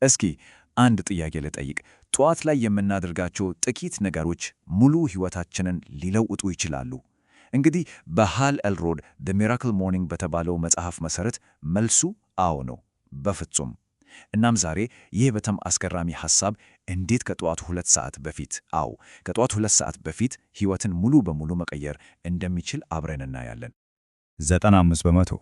እስኪ አንድ ጥያቄ ልጠይቅ። ጠዋት ላይ የምናደርጋቸው ጥቂት ነገሮች ሙሉ ሕይወታችንን ሊለውጡ ይችላሉ? እንግዲህ በሃል ኤልሮድ ዘ ሚራክል ሞርኒንግ በተባለው መጽሐፍ መሠረት መልሱ አዎ ነው፣ በፍጹም። እናም ዛሬ ይህ በጣም አስገራሚ ሐሳብ እንዴት ከጠዋቱ 2 ሰዓት በፊት ከጠዋቱ 2 ሰዓት በፊት ሕይወትን ሙሉ በሙሉ መቀየር እንደሚችል አብረን እናያለን። 95 በመቶ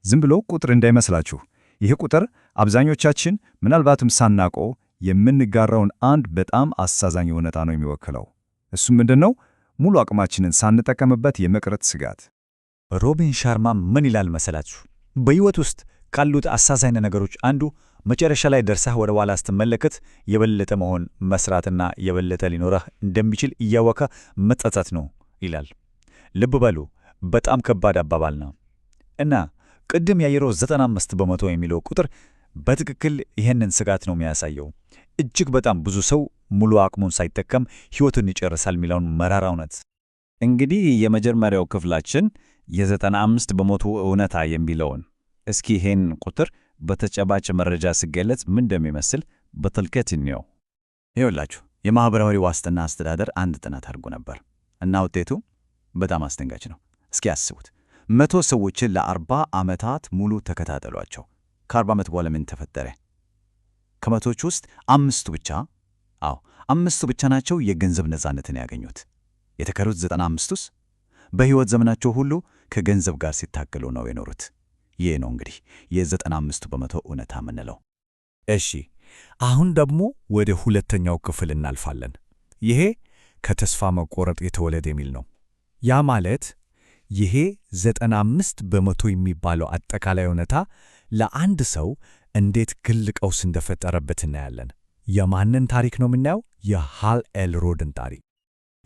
ዝም ብሎ ቁጥር እንዳይመስላችሁ። ይህ ቁጥር አብዛኞቻችን ምናልባትም ሳናውቀው የምንጋራውን አንድ በጣም አሳዛኝ እውነታ ነው የሚወክለው። እሱም ምንድነው? ሙሉ አቅማችንን ሳንጠቀምበት የመቅረት ስጋት። ሮቢን ሻርማ ምን ይላል መሰላችሁ? በሕይወት ውስጥ ካሉት አሳዛኝ ነገሮች አንዱ መጨረሻ ላይ ደርሰህ ወደ ኋላ ስትመለከት የበለጠ መሆን መስራትና የበለጠ ሊኖረህ እንደሚችል እያወቀ መጸጸት ነው ይላል። ልብ በሉ፣ በጣም ከባድ አባባል ነው እና ቅድም ያየረው 95 በመቶ የሚለው ቁጥር በትክክል ይህንን ስጋት ነው የሚያሳየው። እጅግ በጣም ብዙ ሰው ሙሉ አቅሙን ሳይጠቀም ሕይወቱን ይጨርሳል የሚለውን መራራ እውነት። እንግዲህ የመጀመሪያው ክፍላችን የ95 በመቶ እውነታ የሚለውን እስኪ ይህን ቁጥር በተጨባጭ መረጃ ሲገለጽ ምን እንደሚመስል በጥልቀት እንየው። ይኸውላችሁ የማኅበራዊ ዋስትና አስተዳደር አንድ ጥናት አድርጎ ነበር እና ውጤቱ በጣም አስደንጋጭ ነው። እስኪ አስቡት፣ 100 ሰዎችን ለ40 ዓመታት ሙሉ ተከታተሏቸው። ከ40 ዓመት በኋላ ምን ተፈጠረ? ከመቶዎች ውስጥ አምስቱ ብቻ ናቸው የገንዘብ ነፃነትን ያገኙት። የተቀሩት 95ቱስ በሕይወት ዘመናቸው ሁሉ ከገንዘብ ጋር ሲታገሉ ነው የኖሩት። ይህ ነው እንግዲህ የ95 በመቶ እውነታ የምንለው። እሺ፣ አሁን ደግሞ ወደ ሁለተኛው ክፍል እናልፋለን። ይሄ ከተስፋ መቆረጥ የተወለደ የሚል ነው። ያ ማለት ይሄ 95 በመቶ የሚባለው አጠቃላይ እውነታ ለአንድ ሰው እንዴት ግል ቀውስ እንደፈጠረበት እናያለን። የማንን ታሪክ ነው የምናየው? የሃል ኤልሮድን ታሪክ።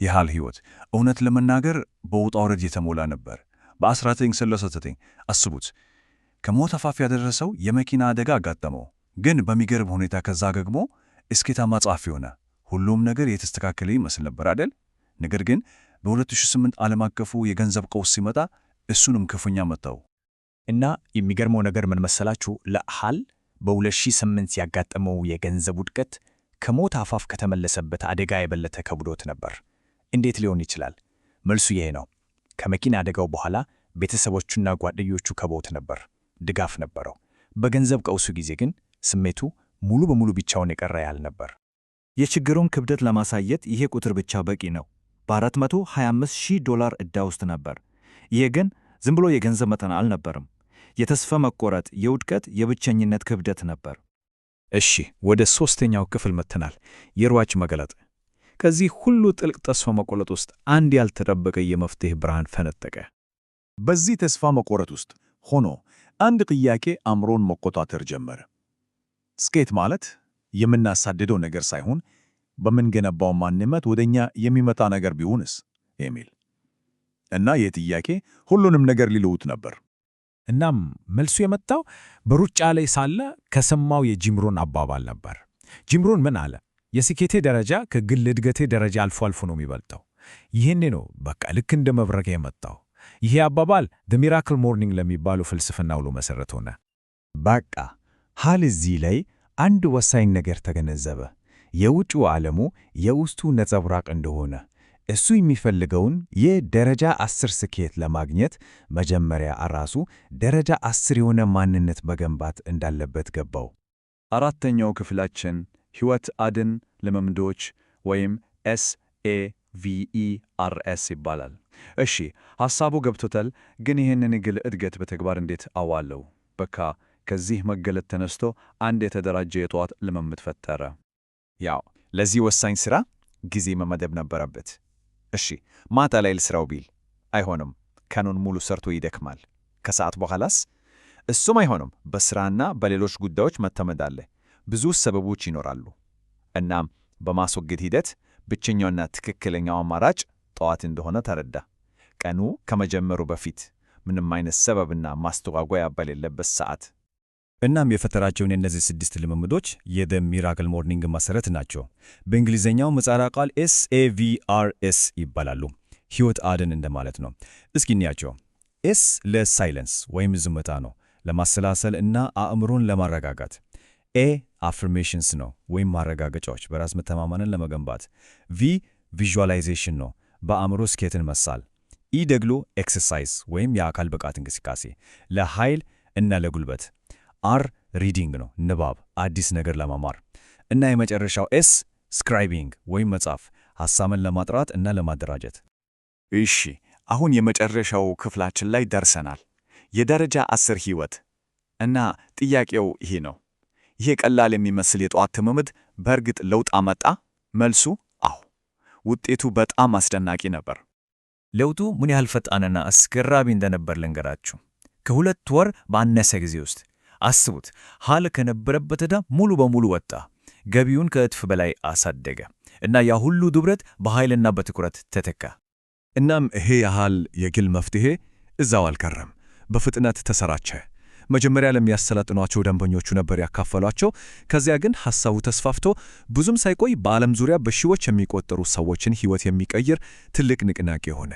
የሃል ሕይወት እውነት ለመናገር በውጣ ውረድ የተሞላ ነበር። በ1939 አስቡት፣ ከሞት አፋፍ ያደረሰው የመኪና አደጋ አጋጠመው። ግን በሚገርም ሁኔታ ከዛ ደግሞ ስኬታማ ጸሐፊ ሆነ። ሁሉም ነገር የተስተካከለ ይመስል ነበር አይደል? ነገር ግን በ2008 ዓለም አቀፉ የገንዘብ ቀውስ ሲመጣ እሱንም ክፉኛ መታው። እና የሚገርመው ነገር ምን መሰላችሁ? ለሃል በ2008 ያጋጠመው የገንዘብ ውድቀት ከሞት አፋፍ ከተመለሰበት አደጋ የበለጠ ከብዶት ነበር። እንዴት ሊሆን ይችላል? መልሱ ይሄ ነው። ከመኪና አደጋው በኋላ ቤተሰቦቹና ጓደኞቹ ከበውት ነበር፣ ድጋፍ ነበረው። በገንዘብ ቀውሱ ጊዜ ግን ስሜቱ ሙሉ በሙሉ ብቻውን የቀረ ያህል ነበር። የችግሩን ክብደት ለማሳየት ይሄ ቁጥር ብቻ በቂ ነው። $425,000 ዕዳ ውስጥ ነበር። ይሄ ግን ዝም ብሎ የገንዘብ መጠን አልነበርም። የተስፋ መቆረጥ፣ የውድቀት፣ የብቸኝነት ክብደት ነበር። እሺ፣ ወደ ሦስተኛው ክፍል መጥተናል። የሯጭ መገለጥ። ከዚህ ሁሉ ጥልቅ ተስፋ መቆረጥ ውስጥ አንድ ያልተጠበቀ የመፍትሔ ብርሃን ፈነጠቀ። በዚህ ተስፋ መቆረጥ ውስጥ ሆኖ አንድ ጥያቄ አእምሮን መቆጣጠር ጀመረ። ስኬት ማለት የምናሳድደው ነገር ሳይሆን በምንገነባው ማንነት ወደኛ የሚመጣ ነገር ቢሆንስ የሚል እና ይህ ጥያቄ ሁሉንም ነገር ሊለውጥ ነበር። እናም መልሱ የመጣው በሩጫ ላይ ሳለ ከሰማው የጂም ሮን አባባል ነበር። ጂም ሮን ምን አለ? የስኬቴ ደረጃ ከግል እድገቴ ደረጃ አልፎ አልፎ ነው የሚበልጠው። ይህኔ ነው በቃ ልክ እንደ መብረቅ የመጣው። ይሄ አባባል ዘ ሚራክል ሞርኒንግ ለሚባለው ፍልስፍና ሁሉ መሠረት ሆነ። በቃ ሃል እዚህ ላይ አንድ ወሳኝ ነገር ተገነዘበ። የውጭው ዓለሙ የውስጡ ነጸብራቅ እንደሆነ፣ እሱ የሚፈልገውን የደረጃ 10 ስኬት ለማግኘት መጀመሪያ ራሱ ደረጃ 10 የሆነ ማንነት መገንባት እንዳለበት ገባው። አራተኛው ክፍላችን ሕይወት አድን ልምምዶች ወይም SAVERS ይባላል። እሺ፣ ሐሳቡ ገብቶታል። ግን ይህንን የግል እድገት በተግባር እንዴት አዋለው? በቃ ከዚህ መገለጥ ተነስቶ አንድ የተደራጀ የጠዋት ልምምድ ፈጠረ። ያው ለዚህ ወሳኝ ሥራ ጊዜ መመደብ ነበረበት። እሺ፣ ማታ ላይ ልሥራው ቢል አይሆንም። ቀኑን ሙሉ ሰርቶ ይደክማል። ከሰዓት በኋላስ? እሱም አይሆንም። በሥራና በሌሎች ጉዳዮች መተመድ አለ። ብዙ ሰበቦች ይኖራሉ። እናም በማስወገድ ሂደት ብቸኛውና ትክክለኛው አማራጭ ጠዋት እንደሆነ ተረዳ። ቀኑ ከመጀመሩ በፊት ምንም አይነት ሰበብና ማስተጓጓያ በሌለበት ሰዓት። እናም የፈጠራቸውን የእነዚህ 6 ልምምዶች የዘ ሚራክል ሞርኒንግ መሠረት ናቸው። በእንግሊዝኛው ምህጻረ ቃል SAVERS ይባላሉ። ሕይወት አድን እንደማለት ነው። እስኪ እንያቸው። ኤስ ለሳይለንስ ወይም ዝምታ ነው፣ ለማሰላሰል እና አእምሮን ለማረጋጋት። ኤ አፍርሜሽንስ ነው ወይም ማረጋገጫዎች በራስ መተማመንን ለመገንባት። ቪ ቪዥዋላይዜሽን ነው በአእምሮ ስኬትን መሳል። ኢ ደግሞ ኤክሰርሳይዝ ወይም የአካል ብቃት እንቅስቃሴ ለኃይል እና ለጉልበት። አር ሪዲንግ ነው ንባብ አዲስ ነገር ለመማር። እና የመጨረሻው ኤስ ስክራይቢንግ ወይም መጻፍ ሐሳብን ለማጥራት እና ለማደራጀት። እሺ አሁን የመጨረሻው ክፍላችን ላይ ደርሰናል። የደረጃ 10 ሕይወት እና ጥያቄው ይሄ ነው። ይሄ ቀላል የሚመስል የጠዋት ልምምድ በእርግጥ ለውጥ አመጣ? መልሱ አዎ። ውጤቱ በጣም አስደናቂ ነበር። ለውጡ ምን ያህል ፈጣንና አስገራሚ እንደነበር ልንገራችሁ። ከ2 ወር ባነሰ ጊዜ ውስጥ አስቡት። ሃል ከነበረበት ዕዳ ሙሉ በሙሉ ወጣ። ገቢውን ከእጥፍ በላይ አሳደገ እና ያ ሁሉ ድብረት በኃይልና በትኩረት ተተካ። እናም ይሄ ያህል የግል መፍትሄ እዛው አልቀረም፣ በፍጥነት ተሰራጨ። መጀመሪያ ለሚያሰለጥኗቸው ደንበኞቹ ነበር ያካፈሏቸው። ከዚያ ግን ሐሳቡ ተስፋፍቶ ብዙም ሳይቆይ በዓለም ዙሪያ በሺዎች የሚቆጠሩ ሰዎችን ሕይወት የሚቀይር ትልቅ ንቅናቄ ሆነ።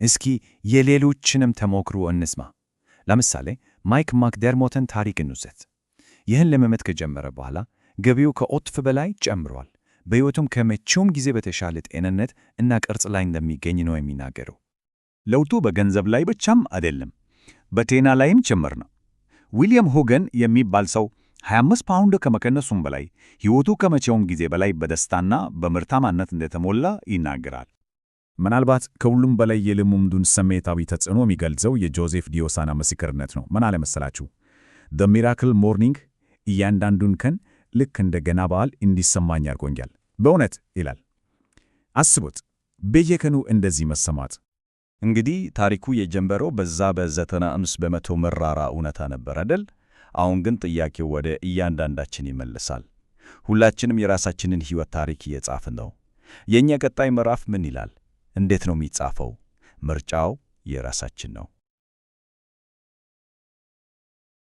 እስኪ የሌሎችንም ተሞክሮ እንስማ። ለምሳሌ ማይክ ማክደርሞትን ታሪክ እንውሰድ። ይህን ልምምድ ከጀመረ በኋላ ገቢው ከእጥፍ በላይ ጨምሯል። በሕይወቱም ከመቼውም ጊዜ በተሻለ ጤንነት እና ቅርጽ ላይ እንደሚገኝ ነው የሚናገረው። ለውጡ በገንዘብ ላይ ብቻም አይደለም፣ በጤና ላይም ጭምር ነው። ዊሊያም ሆገን የሚባል ሰው 25 ፓውንድ ከመቀነሱም በላይ ሕይወቱ ከመቼውም ጊዜ በላይ በደስታና በምርታማነት እንደተሞላ ይናገራል። ምናልባት ከሁሉም በላይ የልምምዱን ስሜታዊ ተጽዕኖ የሚገልጸው የጆዜፍ ዲዮሳና ምስክርነት ነው። ምን አለ መሰላችሁ? ዘ ሚራክል ሞርኒንግ እያንዳንዱን ቀን ልክ እንደ ገና በዓል እንዲሰማኝ ያርጎኛል። በእውነት ይላል። አስቡት በየቀኑ እንደዚህ መሰማት። እንግዲህ ታሪኩ የጀመረው በዛ በ95% መራራ እውነታ ነበር አይደል? አሁን ግን ጥያቄው ወደ እያንዳንዳችን ይመልሳል። ሁላችንም የራሳችንን ሕይወት ታሪክ እየጻፍን ነው። የእኛ ቀጣይ ምዕራፍ ምን ይላል? እንዴት ነው የሚጻፈው? ምርጫው የራሳችን ነው።